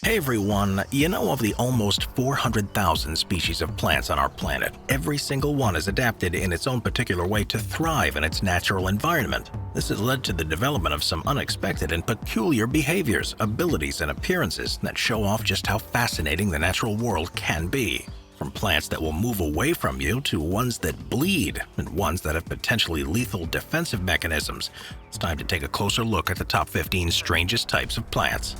Hey everyone, you know of the almost 400,000 species of plants on our planet. Every single one is adapted in its own particular way to thrive in its natural environment. This has led to the development of some unexpected and peculiar behaviors, abilities, and appearances that show off just how fascinating the natural world can be. From plants that will move away from you to ones that bleed and ones that have potentially lethal defensive mechanisms. It's time to take a closer look at the top 15 strangest types of plants.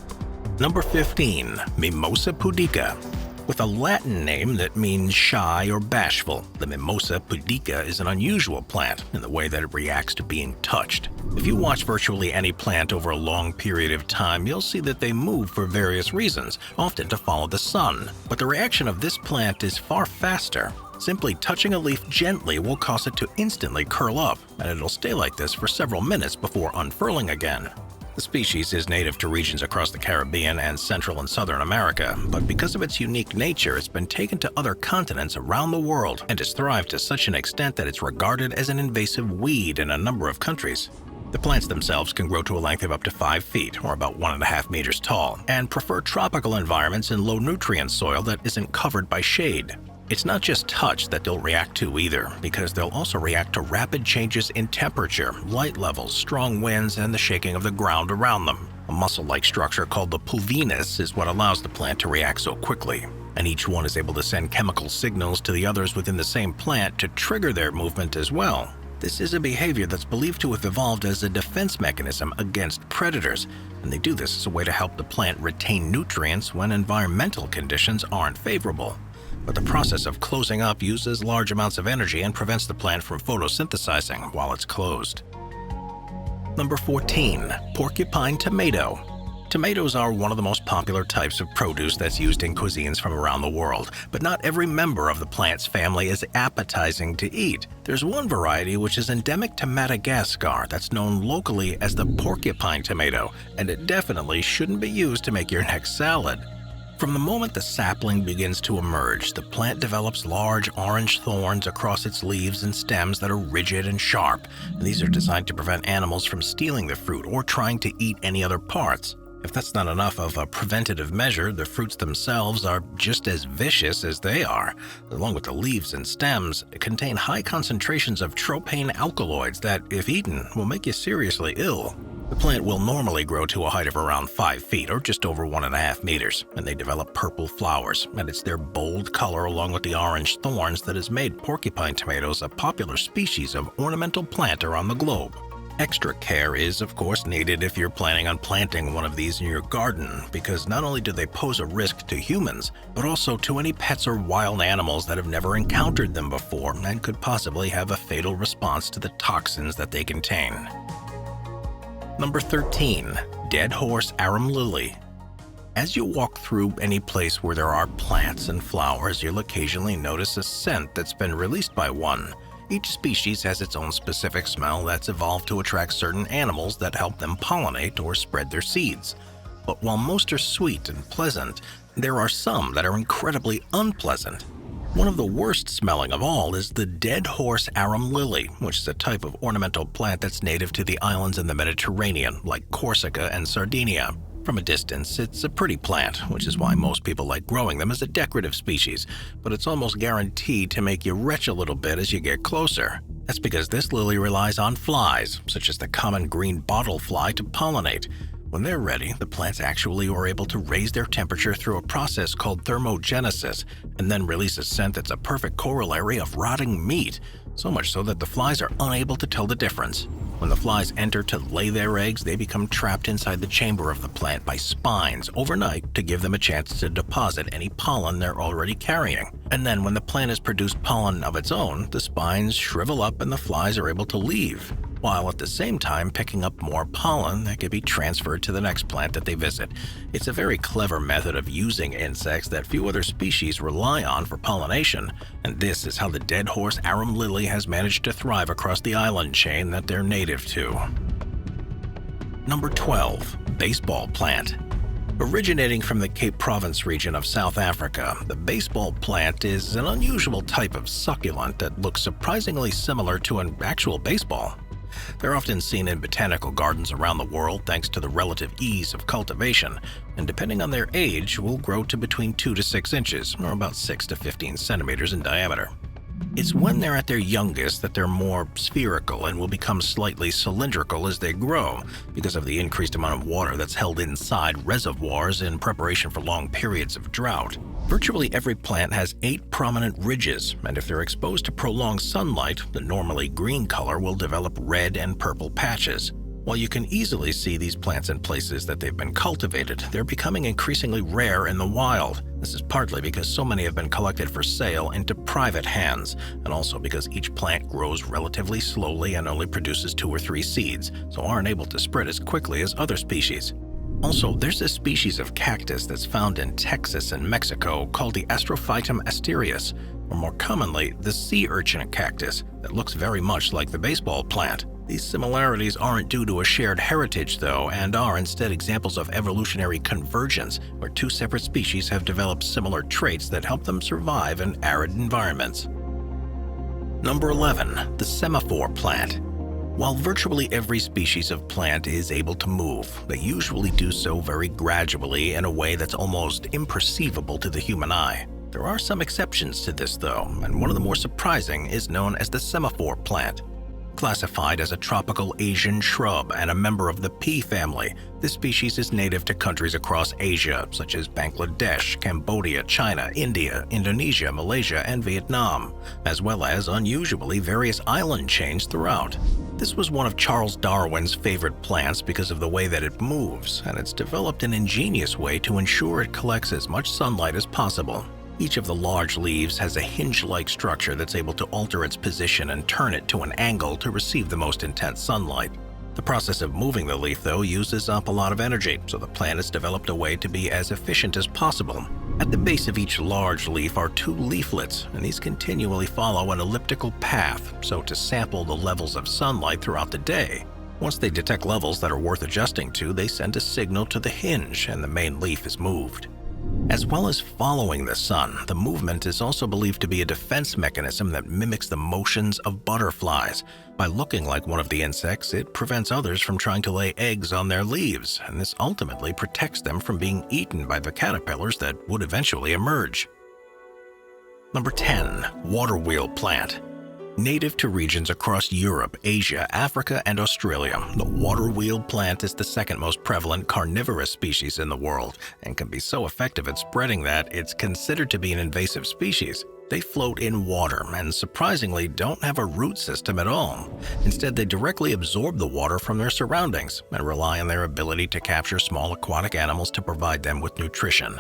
Number 15. Mimosa pudica. With a Latin name that means shy or bashful, the Mimosa pudica is an unusual plant in the way that it reacts to being touched. If you watch virtually any plant over a long period of time, you'll see that they move for various reasons, often to follow the sun. But the reaction of this plant is far faster. Simply touching a leaf gently will cause it to instantly curl up, and it'll stay like this for several minutes before unfurling again. The species is native to regions across the Caribbean and Central and Southern America, but because of its unique nature, it's been taken to other continents around the world and has thrived to such an extent that it's regarded as an invasive weed in a number of countries. The plants themselves can grow to a length of up to 5 feet, or about 1.5 meters tall, and prefer tropical environments in low-nutrient soil that isn't covered by shade. It's not just touch that they'll react to either, because they'll also react to rapid changes in temperature, light levels, strong winds, and the shaking of the ground around them. A muscle-like structure called the pulvinus is what allows the plant to react so quickly, and each one is able to send chemical signals to the others within the same plant to trigger their movement as well. This is a behavior that's believed to have evolved as a defense mechanism against predators, and they do this as a way to help the plant retain nutrients when environmental conditions aren't favorable. But the process of closing up uses large amounts of energy and prevents the plant from photosynthesizing while it's closed. Number 14. Porcupine Tomato. Tomatoes are one of the most popular types of produce that's used in cuisines from around the world, but not every member of the plant's family is appetizing to eat. There's one variety which is endemic to Madagascar that's known locally as the porcupine tomato, and it definitely shouldn't be used to make your next salad. From the moment the sapling begins to emerge, the plant develops large orange thorns across its leaves and stems that are rigid and sharp, and these are designed to prevent animals from stealing the fruit or trying to eat any other parts. If that's not enough of a preventative measure, the fruits themselves are just as vicious as they are. Along with the leaves and stems, contain high concentrations of tropane alkaloids that, if eaten, will make you seriously ill. The plant will normally grow to a height of around 5 feet, or just over 1.5 meters, and they develop purple flowers, and it's their bold color along with the orange thorns that has made porcupine tomatoes a popular species of ornamental plant around the globe. Extra care is, of course, needed if you're planning on planting one of these in your garden, because not only do they pose a risk to humans, but also to any pets or wild animals that have never encountered them before and could possibly have a fatal response to the toxins that they contain. Number 13. Dead horse arum lily. As you walk through any place where there are plants and flowers, you'll occasionally notice a scent that's been released by one. Each species has its own specific smell that's evolved to attract certain animals that help them pollinate or spread their seeds. But while most are sweet and pleasant, there are some that are incredibly unpleasant. One of the worst smelling of all is the dead horse arum lily, which is a type of ornamental plant that's native to the islands in the Mediterranean, like Corsica and Sardinia. From a distance, it's a pretty plant, which is why most people like growing them as a decorative species, but it's almost guaranteed to make you retch a little bit as you get closer. That's because this lily relies on flies, such as the common green bottle fly, to pollinate. When they're ready, the plants actually are able to raise their temperature through a process called thermogenesis, and then release a scent that's a perfect corollary of rotting meat, so much so that the flies are unable to tell the difference. When the flies enter to lay their eggs, they become trapped inside the chamber of the plant by spines overnight to give them a chance to deposit any pollen they're already carrying. And then when the plant has produced pollen of its own, the spines shrivel up and the flies are able to leave, while at the same time picking up more pollen that can be transferred to the next plant that they visit. It's a very clever method of using insects that few other species rely on for pollination, and this is how the dead horse arum lily has managed to thrive across the island chain that they're native to. Number 12. Baseball plant. Originating from the Cape Province region of South Africa, the baseball plant is an unusual type of succulent that looks surprisingly similar to an actual baseball. They're often seen in botanical gardens around the world thanks to the relative ease of cultivation, and depending on their age, will grow to between 2 to 6 inches, or about 6 to 15 centimeters in diameter. It's when they're at their youngest that they're more spherical and will become slightly cylindrical as they grow because of the increased amount of water that's held inside reservoirs in preparation for long periods of drought. Virtually every plant has 8 prominent ridges, and if they're exposed to prolonged sunlight, the normally green color will develop red and purple patches. While you can easily see these plants in places that they've been cultivated, they're becoming increasingly rare in the wild. This is partly because so many have been collected for sale into private hands, and also because each plant grows relatively slowly and only produces 2 or 3 seeds, so aren't able to spread as quickly as other species. Also, there's a species of cactus that's found in Texas and Mexico called the Astrophytum asterius, or more commonly, the sea urchin cactus, that looks very much like the baseball plant. These similarities aren't due to a shared heritage, though, and are instead examples of evolutionary convergence, where 2 separate species have developed similar traits that help them survive in arid environments. Number 11. The Semaphore Plant. While virtually every species of plant is able to move, they usually do so very gradually in a way that's almost imperceivable to the human eye. There are some exceptions to this, though, and one of the more surprising is known as the Semaphore Plant. Classified as a tropical Asian shrub and a member of the pea family, this species is native to countries across Asia, such as Bangladesh, Cambodia, China, India, Indonesia, Malaysia, and Vietnam, as well as unusually various island chains throughout. This was one of Charles Darwin's favorite plants because of the way that it moves, and it's developed an ingenious way to ensure it collects as much sunlight as possible. Each of the large leaves has a hinge-like structure that's able to alter its position and turn it to an angle to receive the most intense sunlight. The process of moving the leaf, though, uses up a lot of energy, so the plant has developed a way to be as efficient as possible. At the base of each large leaf are 2 leaflets, and these continually follow an elliptical path, so to sample the levels of sunlight throughout the day. Once they detect levels that are worth adjusting to, they send a signal to the hinge, and the main leaf is moved. As well as following the sun, the movement is also believed to be a defense mechanism that mimics the motions of butterflies. By looking like one of the insects, it prevents others from trying to lay eggs on their leaves, and this ultimately protects them from being eaten by the caterpillars that would eventually emerge. Number 10. Waterwheel Plant. Native to regions across Europe, Asia, Africa, and Australia, the waterwheel plant is the second most prevalent carnivorous species in the world and can be so effective at spreading that it's considered to be an invasive species. They float in water and surprisingly don't have a root system at all. Instead, they directly absorb the water from their surroundings and rely on their ability to capture small aquatic animals to provide them with nutrition.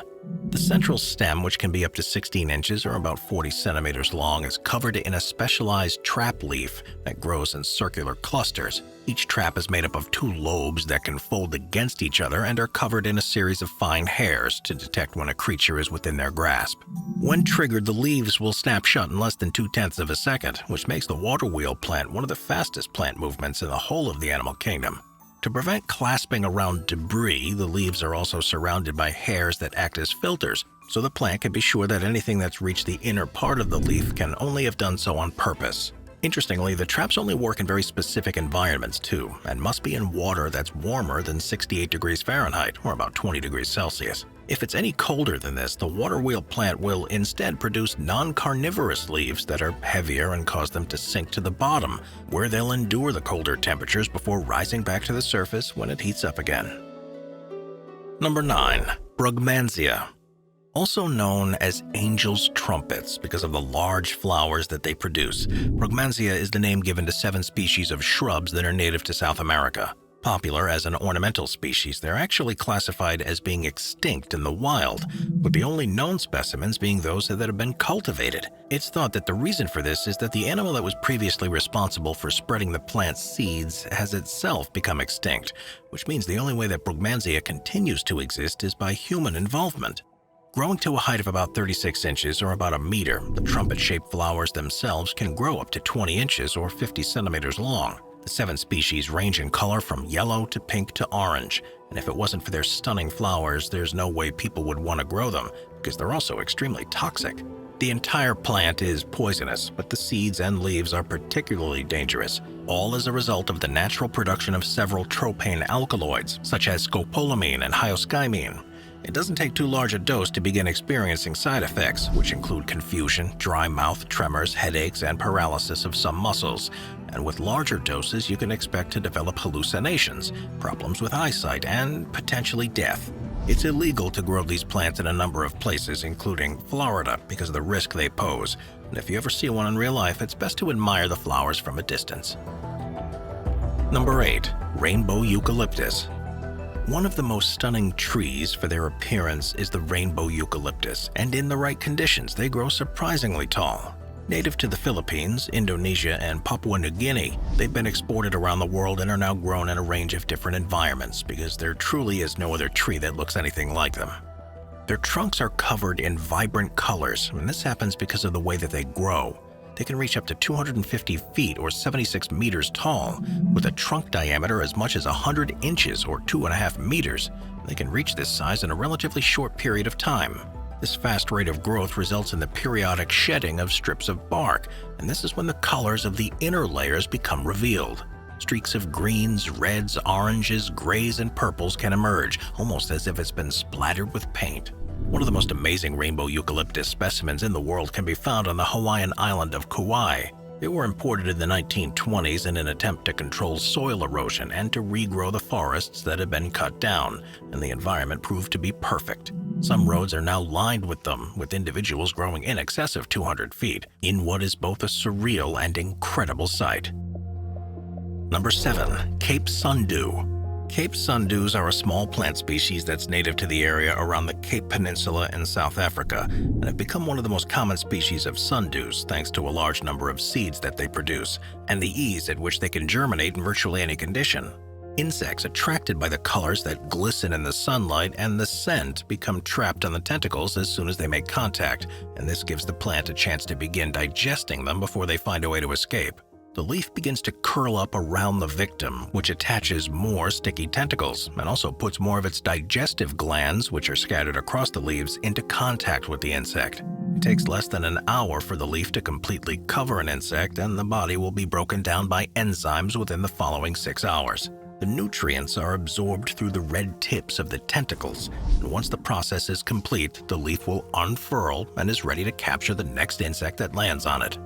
The central stem, which can be up to 16 inches or about 40 centimeters long, is covered in a specialized trap leaf that grows in circular clusters. Each trap is made up of 2 lobes that can fold against each other and are covered in a series of fine hairs to detect when a creature is within their grasp. When triggered, the leaves will snap shut in less than 0.2 of a second, which makes the waterwheel plant one of the fastest plant movements in the whole of the animal kingdom. To prevent clasping around debris, the leaves are also surrounded by hairs that act as filters, so the plant can be sure that anything that's reached the inner part of the leaf can only have done so on purpose. Interestingly, the traps only work in very specific environments too, and must be in water that's warmer than 68 degrees Fahrenheit, or about 20 degrees Celsius. If it's any colder than this, the waterwheel plant will instead produce non-carnivorous leaves that are heavier and cause them to sink to the bottom, where they'll endure the colder temperatures before rising back to the surface when it heats up again. Number 9. Brugmansia. Also known as angel's trumpets because of the large flowers that they produce, Brugmansia is the name given to 7 species of shrubs that are native to South America. Popular as an ornamental species, they're actually classified as being extinct in the wild, with the only known specimens being those that have been cultivated. It's thought that the reason for this is that the animal that was previously responsible for spreading the plant's seeds has itself become extinct, which means the only way that Brugmansia continues to exist is by human involvement. Growing to a height of about 36 inches or about a meter, the trumpet-shaped flowers themselves can grow up to 20 inches or 50 centimeters long. The 7 species range in color from yellow to pink to orange, and if it wasn't for their stunning flowers, there's no way people would want to grow them, because they're also extremely toxic. The entire plant is poisonous, but the seeds and leaves are particularly dangerous, all as a result of the natural production of several tropane alkaloids, such as scopolamine and hyoscyamine. It doesn't take too large a dose to begin experiencing side effects, which include confusion, dry mouth, tremors, headaches, and paralysis of some muscles. And with larger doses, you can expect to develop hallucinations, problems with eyesight, and potentially death. It's illegal to grow these plants in a number of places, including Florida, because of the risk they pose. And if you ever see one in real life, it's best to admire the flowers from a distance. Number 8. Rainbow Eucalyptus. One of the most stunning trees for their appearance is the rainbow eucalyptus, and in the right conditions, they grow surprisingly tall. Native to the Philippines, Indonesia, and Papua New Guinea, they've been exported around the world and are now grown in a range of different environments because there truly is no other tree that looks anything like them. Their trunks are covered in vibrant colors, and this happens because of the way that they grow. They can reach up to 250 feet or 76 meters tall, with a trunk diameter as much as 100 inches or 2.5 meters. They can reach this size in a relatively short period of time. This fast rate of growth results in the periodic shedding of strips of bark, and this is when the colors of the inner layers become revealed. Streaks of greens, reds, oranges, grays, and purples can emerge, almost as if it's been splattered with paint. One of the most amazing rainbow eucalyptus specimens in the world can be found on the Hawaiian island of Kauai. They were imported in the 1920s in an attempt to control soil erosion and to regrow the forests that had been cut down, and the environment proved to be perfect. Some roads are now lined with them, with individuals growing in excess of 200 feet, in what is both a surreal and incredible sight. Number 7. Cape Sundew. Cape sundews are a small plant species that's native to the area around the Cape Peninsula in South Africa and have become one of the most common species of sundews thanks to a large number of seeds that they produce and the ease at which they can germinate in virtually any condition. Insects attracted by the colors that glisten in the sunlight and the scent become trapped on the tentacles as soon as they make contact, and this gives the plant a chance to begin digesting them before they find a way to escape. The leaf begins to curl up around the victim, which attaches more sticky tentacles and also puts more of its digestive glands, which are scattered across the leaves, into contact with the insect. It takes less than an hour for the leaf to completely cover an insect, and the body will be broken down by enzymes within the following 6 hours. The nutrients are absorbed through the red tips of the tentacles, and once the process is complete, the leaf will unfurl and is ready to capture the next insect that lands on it.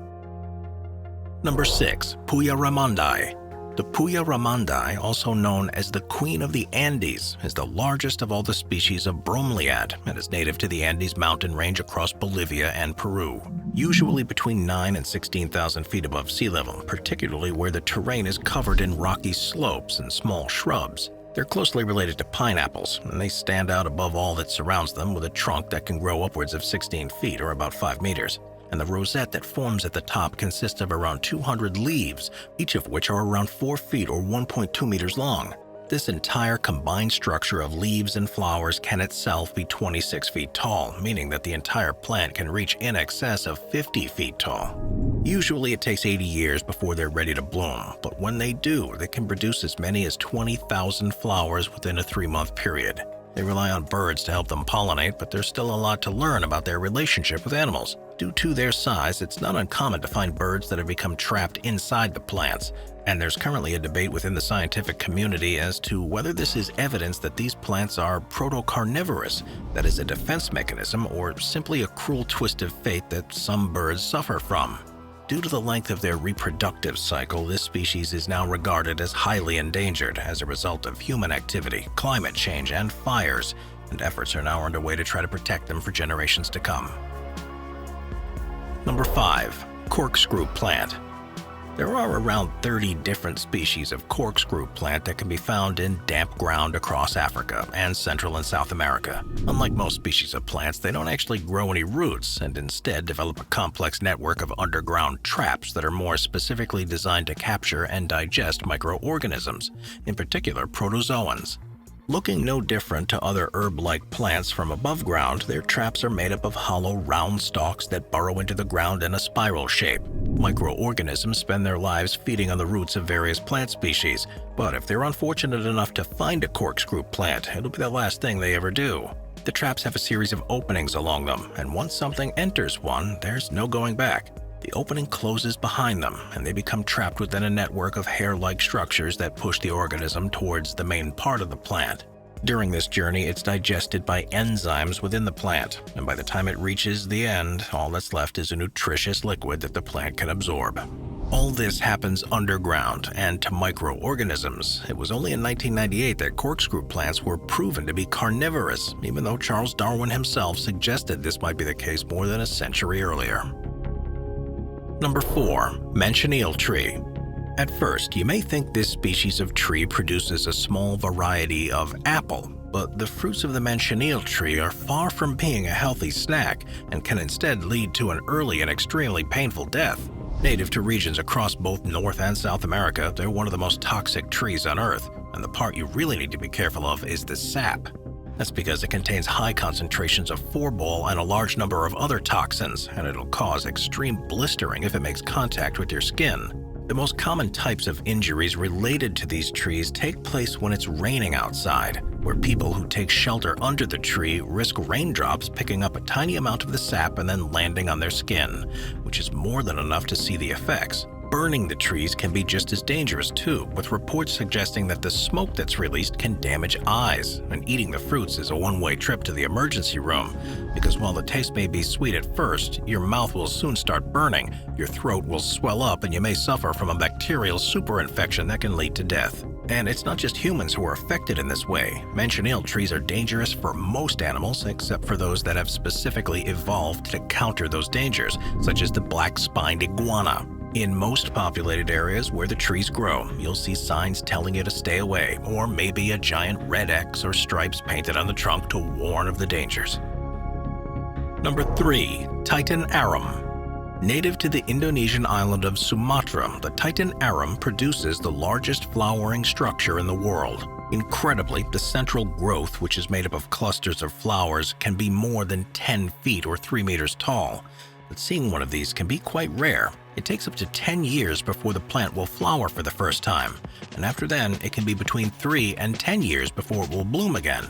Number 6. Puya raimondii. The Puya raimondii, also known as the Queen of the Andes, is the largest of all the species of bromeliad and is native to the Andes mountain range across Bolivia and Peru, usually between 9,000 and 16,000 feet above sea level, particularly where the terrain is covered in rocky slopes and small shrubs. They're closely related to pineapples, and they stand out above all that surrounds them with a trunk that can grow upwards of 16 feet or about 5 meters. And the rosette that forms at the top consists of around 200 leaves, each of which are around 4 feet or 1.2 meters long. This entire combined structure of leaves and flowers can itself be 26 feet tall, meaning that the entire plant can reach in excess of 50 feet tall. Usually it takes 80 years before they're ready to bloom, but when they do, they can produce as many as 20,000 flowers within a 3-month period. They rely on birds to help them pollinate, but there's still a lot to learn about their relationship with animals. Due to their size, it's not uncommon to find birds that have become trapped inside the plants, and there's currently a debate within the scientific community as to whether this is evidence that these plants are proto-carnivorous, that is a defense mechanism, or simply a cruel twist of fate that some birds suffer from. Due to the length of their reproductive cycle, this species is now regarded as highly endangered as a result of human activity, climate change, and fires, and efforts are now underway to try to protect them for generations to come. Number 5. Corkscrew Plant. There are around 30 different species of corkscrew plant that can be found in damp ground across Africa and Central and South America. Unlike most species of plants, they don't actually grow any roots and instead develop a complex network of underground traps that are more specifically designed to capture and digest microorganisms, in particular protozoans. Looking no different to other herb-like plants from above ground, their traps are made up of hollow, round stalks that burrow into the ground in a spiral shape. Microorganisms spend their lives feeding on the roots of various plant species, but if they're unfortunate enough to find a corkscrew plant, it'll be the last thing they ever do. The traps have a series of openings along them, and once something enters one, there's no going back. The opening closes behind them, and they become trapped within a network of hair-like structures that push the organism towards the main part of the plant. During this journey, it's digested by enzymes within the plant, and by the time it reaches the end, all that's left is a nutritious liquid that the plant can absorb. All this happens underground and to microorganisms. It was only in 1998 that corkscrew plants were proven to be carnivorous, even though Charles Darwin himself suggested this might be the case more than a century earlier. Number 4. Manchineel Tree. At first, you may think this species of tree produces a small variety of apple, but the fruits of the Manchineel tree are far from being a healthy snack and can instead lead to an early and extremely painful death. Native to regions across both North and South America, they're one of the most toxic trees on Earth, and the part you really need to be careful of is the sap. That's because it contains high concentrations of phorbol and a large number of other toxins, and it'll cause extreme blistering if it makes contact with your skin. The most common types of injuries related to these trees take place when it's raining outside, where people who take shelter under the tree risk raindrops picking up a tiny amount of the sap and then landing on their skin, which is more than enough to see the effects. Burning the trees can be just as dangerous too, with reports suggesting that the smoke that's released can damage eyes, and eating the fruits is a one-way trip to the emergency room, because while the taste may be sweet at first, your mouth will soon start burning, your throat will swell up, and you may suffer from a bacterial superinfection that can lead to death. And it's not just humans who are affected in this way. Manchineel trees are dangerous for most animals, except for those that have specifically evolved to counter those dangers, such as the black-spined iguana. In most populated areas where the trees grow, you'll see signs telling you to stay away, or maybe a giant red X or stripes painted on the trunk to warn of the dangers. Number 3. Titan Arum. Native to the Indonesian island of Sumatra, the Titan Arum produces the largest flowering structure in the world. Incredibly, the central growth, which is made up of clusters of flowers, can be more than 10 feet or 3 meters tall. But seeing one of these can be quite rare. It takes up to 10 years before the plant will flower for the first time, and after then, it can be between 3 and 10 years before it will bloom again.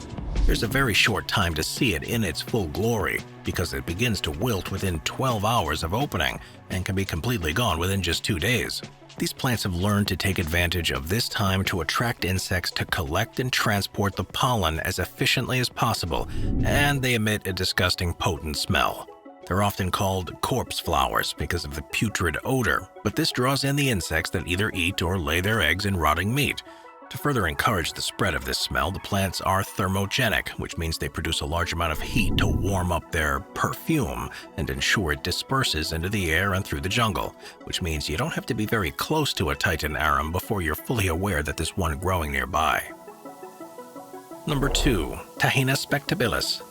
There's a very short time to see it in its full glory, because it begins to wilt within 12 hours of opening and can be completely gone within just 2 days. These plants have learned to take advantage of this time to attract insects to collect and transport the pollen as efficiently as possible, and they emit a disgusting potent smell. They're often called corpse flowers because of the putrid odor, but this draws in the insects that either eat or lay their eggs in rotting meat. To further encourage the spread of this smell, the plants are thermogenic, which means they produce a large amount of heat to warm up their perfume and ensure it disperses into the air and through the jungle, which means you don't have to be very close to a Titan Arum before you're fully aware that there's one growing nearby. Number 2. Tahina spectabilis.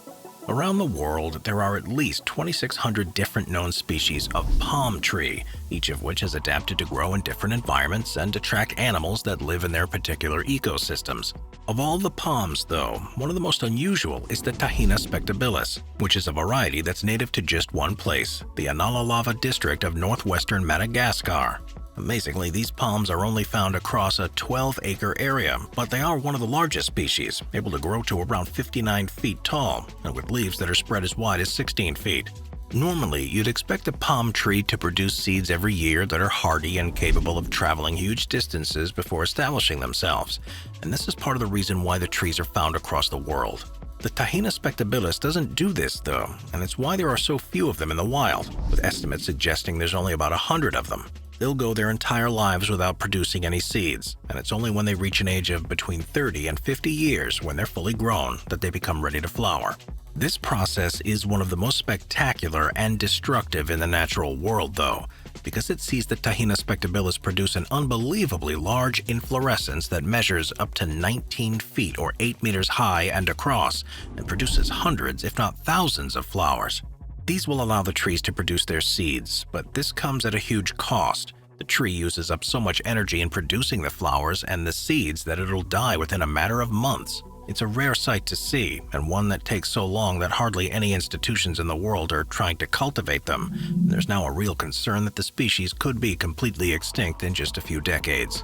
Around the world, there are at least 2,600 different known species of palm tree, each of which has adapted to grow in different environments and to track animals that live in their particular ecosystems. Of all the palms, though, one of the most unusual is the Tahina spectabilis, which is a variety that's native to just one place, the Analalava district of northwestern Madagascar. Amazingly, these palms are only found across a 12-acre area, but they are one of the largest species, able to grow to around 59 feet tall, and with leaves that are spread as wide as 16 feet. Normally, you'd expect a palm tree to produce seeds every year that are hardy and capable of traveling huge distances before establishing themselves, and this is part of the reason why the trees are found across the world. The Tahina spectabilis doesn't do this, though, and it's why there are so few of them in the wild, with estimates suggesting there's only about 100 of them. They'll go their entire lives without producing any seeds, and it's only when they reach an age of between 30 and 50 years, when they're fully grown, that they become ready to flower. This process is one of the most spectacular and destructive in the natural world, though, because it sees the Tahina spectabilis produce an unbelievably large inflorescence that measures up to 19 feet or 8 meters high and across, and produces hundreds, if not thousands, of flowers. These will allow the trees to produce their seeds, but this comes at a huge cost. The tree uses up so much energy in producing the flowers and the seeds that it'll die within a matter of months. It's a rare sight to see, and one that takes so long that hardly any institutions in the world are trying to cultivate them. There's now a real concern that the species could be completely extinct in just a few decades.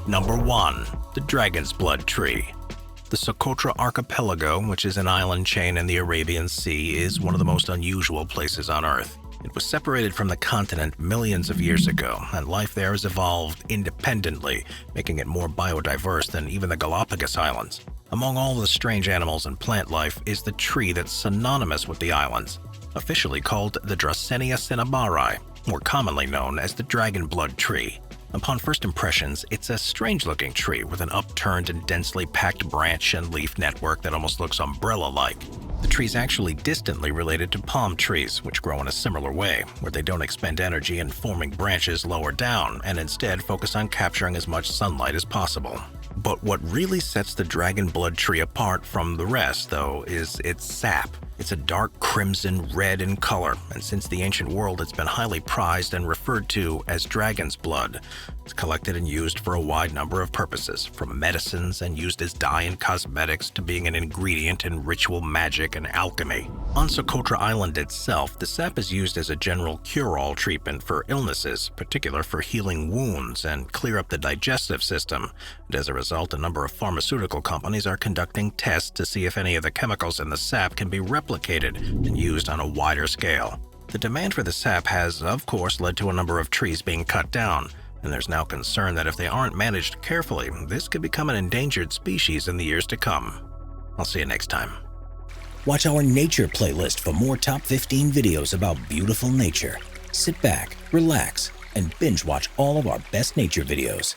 Number 1. The Dragon's Blood Tree. The Socotra Archipelago, which is an island chain in the Arabian Sea, is one of the most unusual places on Earth. It was separated from the continent millions of years ago, and life there has evolved independently, making it more biodiverse than even the Galapagos Islands. Among all the strange animals and plant life is the tree that's synonymous with the islands, officially called the Dracaena cinnamari, more commonly known as the dragon blood tree. Upon first impressions, it's a strange-looking tree with an upturned and densely packed branch and leaf network that almost looks umbrella-like. The tree's actually distantly related to palm trees, which grow in a similar way, where they don't expend energy in forming branches lower down and instead focus on capturing as much sunlight as possible. But what really sets the dragon blood tree apart from the rest, though, is its sap. It's a dark crimson red in color, and since the ancient world it's been highly prized and referred to as dragon's blood. It's collected and used for a wide number of purposes, from medicines and used as dye in cosmetics to being an ingredient in ritual magic and alchemy. On Socotra Island itself, the sap is used as a general cure-all treatment for illnesses, particularly for healing wounds and clear up the digestive system. And as a result, a number of pharmaceutical companies are conducting tests to see if any of the chemicals in the sap can be replicated and used on a wider scale. The demand for the sap has, of course, led to a number of trees being cut down, and there's now concern that if they aren't managed carefully, this could become an endangered species in the years to come. I'll see you next time. Watch our nature playlist for more top 15 videos about beautiful nature. Sit back, relax, and binge watch all of our best nature videos.